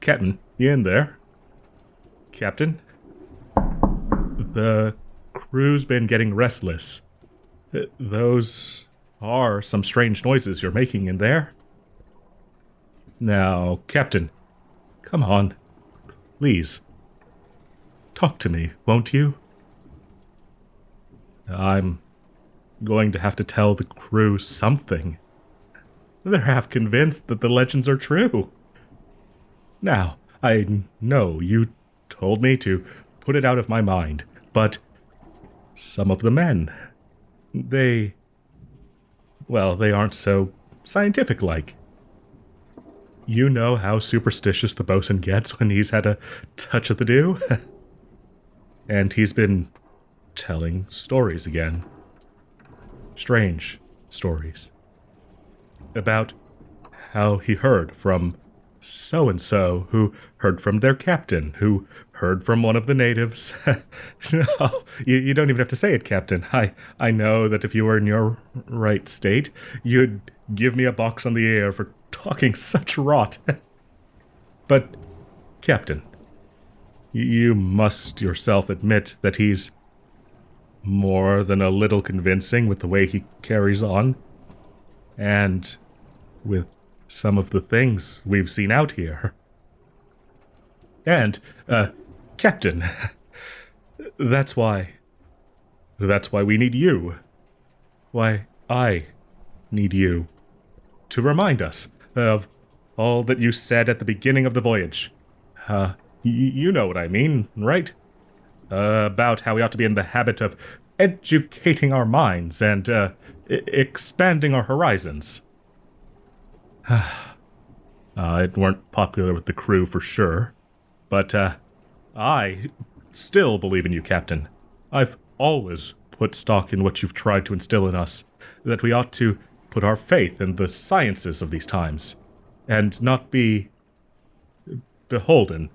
Captain, you in there? Captain? The crew's been getting restless. Those are some strange noises you're making in there. Now, Captain, come on. Please. Talk to me, won't you? I'm going to have to tell the crew something. They're half convinced that the legends are true. Now, I know you told me to put it out of my mind, but some of the men, they aren't so scientific-like. You know how superstitious the bosun gets when he's had a touch of the dew? And he's been telling stories again. Strange stories. About how he heard from so-and-so, who heard from their captain, who heard from one of the natives. No, you don't even have to say it, Captain. I know that if you were in your right state, you'd give me a box on the ear for talking such rot. But, Captain, you must yourself admit that he's more than a little convincing with the way he carries on, and with some of the things we've seen out here. And, Captain, that's why we need you. Why I need you to remind us of all that you said at the beginning of the voyage. You know what I mean, right? About how we ought to be in the habit of educating our minds and expanding our horizons. It weren't popular with the crew for sure, but I still believe in you, Captain. I've always put stock in what you've tried to instill in us, that we ought to put our faith in the sciences of these times, and not be beholden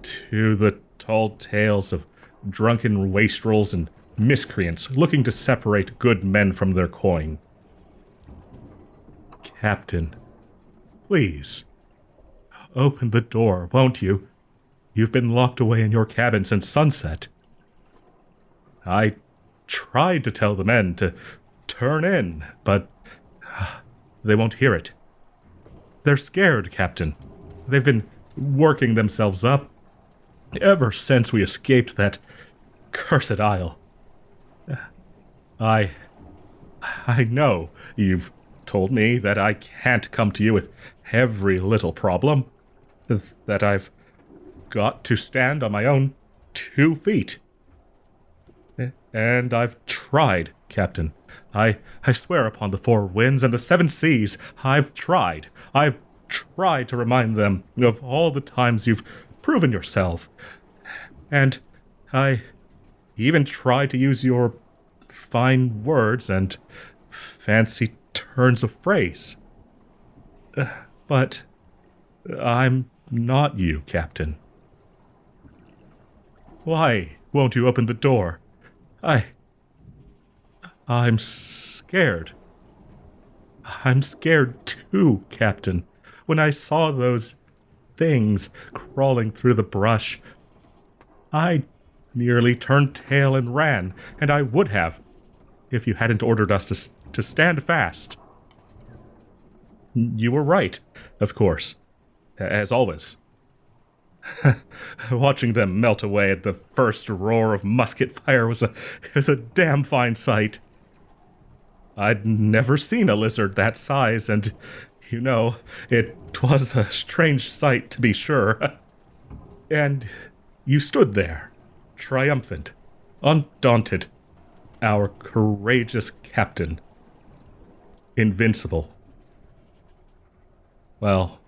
to the tall tales of drunken wastrels and miscreants looking to separate good men from their coin. Captain, please, open the door, won't you? You've been locked away in your cabin since sunset. I tried to tell the men to turn in, but they won't hear it. They're scared, Captain. They've been working themselves up ever since we escaped that cursed isle. I know you've told me that I can't come to you with every little problem, that I've got to stand on my own 2 feet. And I've tried, Captain. I swear upon the 4 winds and the 7 seas, I've tried to remind them of all the times you've proven yourself. And I even tried to use your fine words and fancy turns of phrase. But I'm not you, Captain. Why won't you open the door? I'm scared. I'm scared too, Captain. When I saw those things crawling through the brush, I nearly turned tail and ran, and I would have, if you hadn't ordered us to stand fast. You were right, of course, as always. Watching them melt away at the first roar of musket fire was a damn fine sight. I'd never seen a lizard that size, and, you know, it was a strange sight to be sure. And you stood there, triumphant, undaunted, our courageous captain, invincible. Well,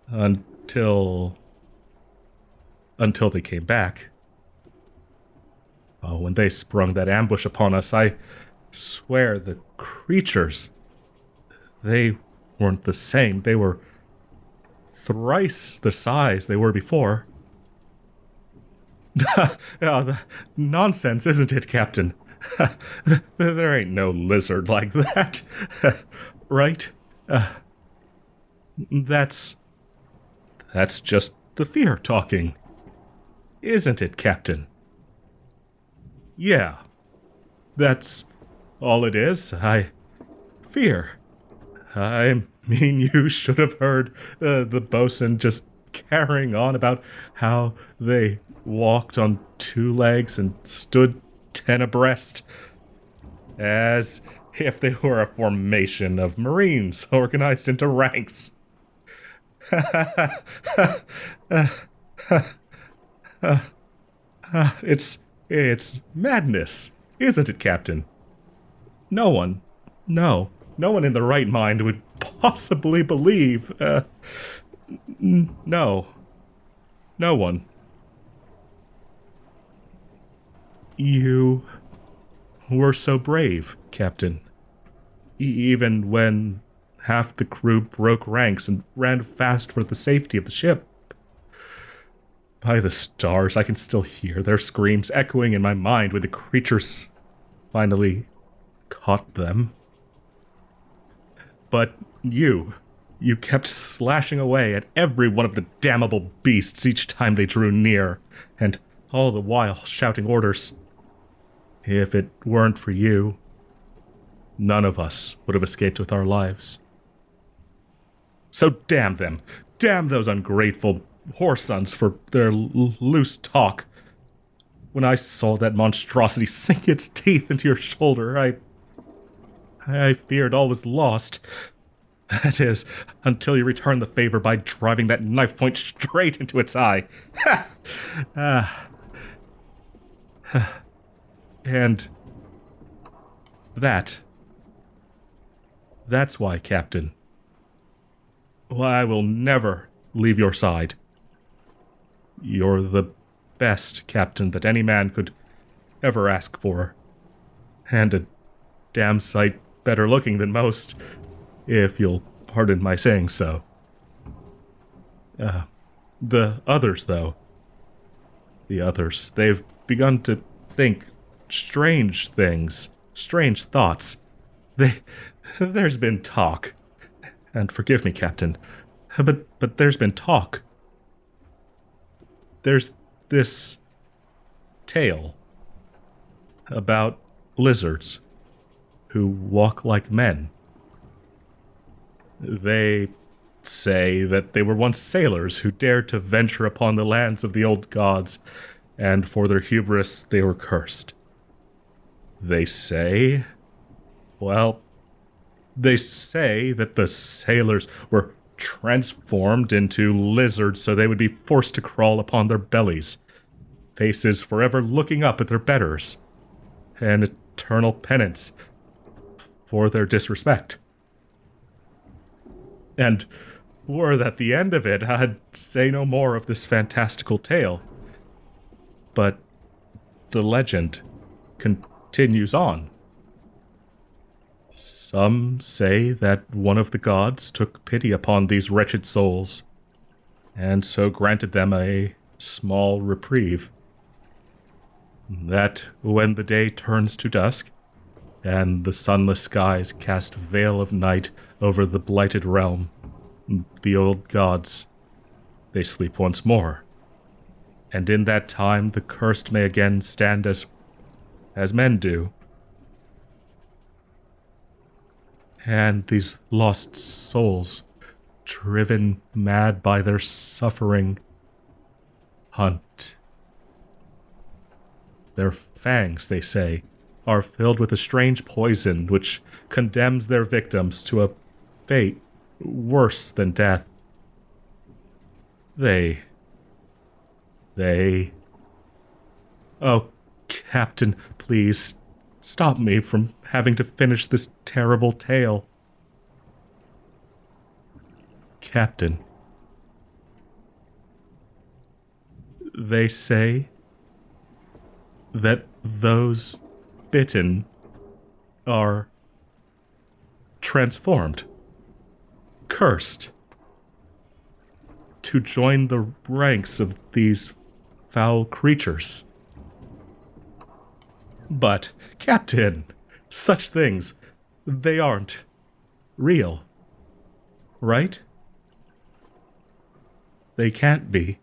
until they came back. Oh, when they sprung that ambush upon us, I swear the creatures, they weren't the same. They were thrice the size they were before. Nonsense, isn't it, Captain? There ain't no lizard like that, right? That's That's just the fear talking. Isn't it, Captain? Yeah. That's all it is. Fear. I mean, you should have heard the bosun just carrying on about how they walked on two legs and stood 10 abreast, as if they were a formation of Marines organized into ranks. It's madness, isn't it, Captain? No one in the right mind would possibly believe, no one. You were so brave, Captain. Even when half the crew broke ranks and ran fast for the safety of the ship. By the stars, I can still hear their screams echoing in my mind when the creatures finally caught them. But you kept slashing away at every one of the damnable beasts each time they drew near, and all the while shouting orders. If it weren't for you, none of us would have escaped with our lives. So damn them. Damn those ungrateful whoresons for their loose talk. When I saw that monstrosity sink its teeth into your shoulder, I feared all was lost. That is, until you returned the favor by driving that knife point straight into its eye. And that's why, Captain. Why I will never leave your side. You're the best captain that any man could ever ask for. And a damn sight better looking than most, if you'll pardon my saying so. The others, though. The others, they've begun to think strange things, strange thoughts. There's been talk. And forgive me, Captain, but there's been talk. There's this tale about lizards who walk like men. They say that they were once sailors who dared to venture upon the lands of the old gods, and for their hubris they were cursed. They say that the sailors were transformed into lizards so they would be forced to crawl upon their bellies, faces forever looking up at their betters, an eternal penance for their disrespect. And were that the end of it, I'd say no more of this fantastical tale. But the legend continues on. Some say that one of the gods took pity upon these wretched souls, and so granted them a small reprieve. That when the day turns to dusk, and the sunless skies cast veil of night over the blighted realm, the old gods, they sleep once more. And in that time the cursed may again stand as men do. And these lost souls, driven mad by their suffering, hunt. Their fangs, they say, are filled with a strange poison which condemns their victims to a fate worse than death. They... Oh, Captain, please, stop me from having to finish this terrible tale. Captain. They say that those bitten are transformed, cursed, to join the ranks of these foul creatures. But, Captain, such things, they aren't real, right? They can't be.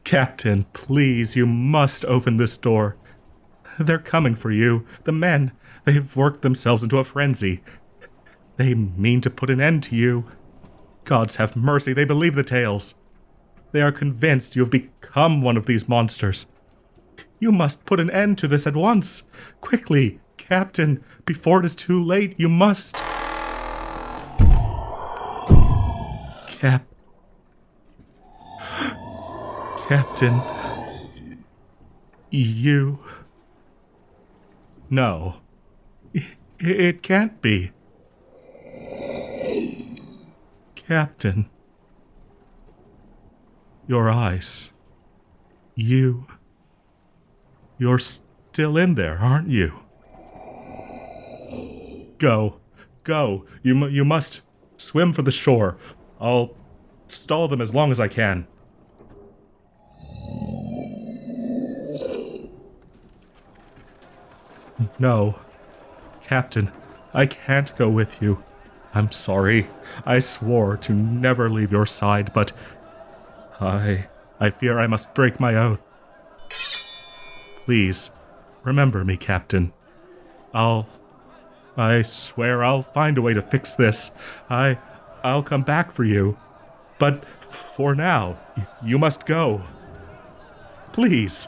Captain, please, you must open this door. They're coming for you. The men, they've worked themselves into a frenzy. They mean to put an end to you. Gods have mercy, they believe the tales. They are convinced you have become one of these monsters. You must put an end to this at once. Quickly, Captain, before it is too late, you must. Captain. You. No. It can't be. Captain. Your eyes. You're still in there, aren't you? Go. You must swim for the shore. I'll stall them as long as I can. No. Captain, I can't go with you. I'm sorry. I swore to never leave your side, but I fear I must break my oath. Please, remember me, Captain. I swear I'll find a way to fix this. I'll come back for you. But for now, you must go. Please.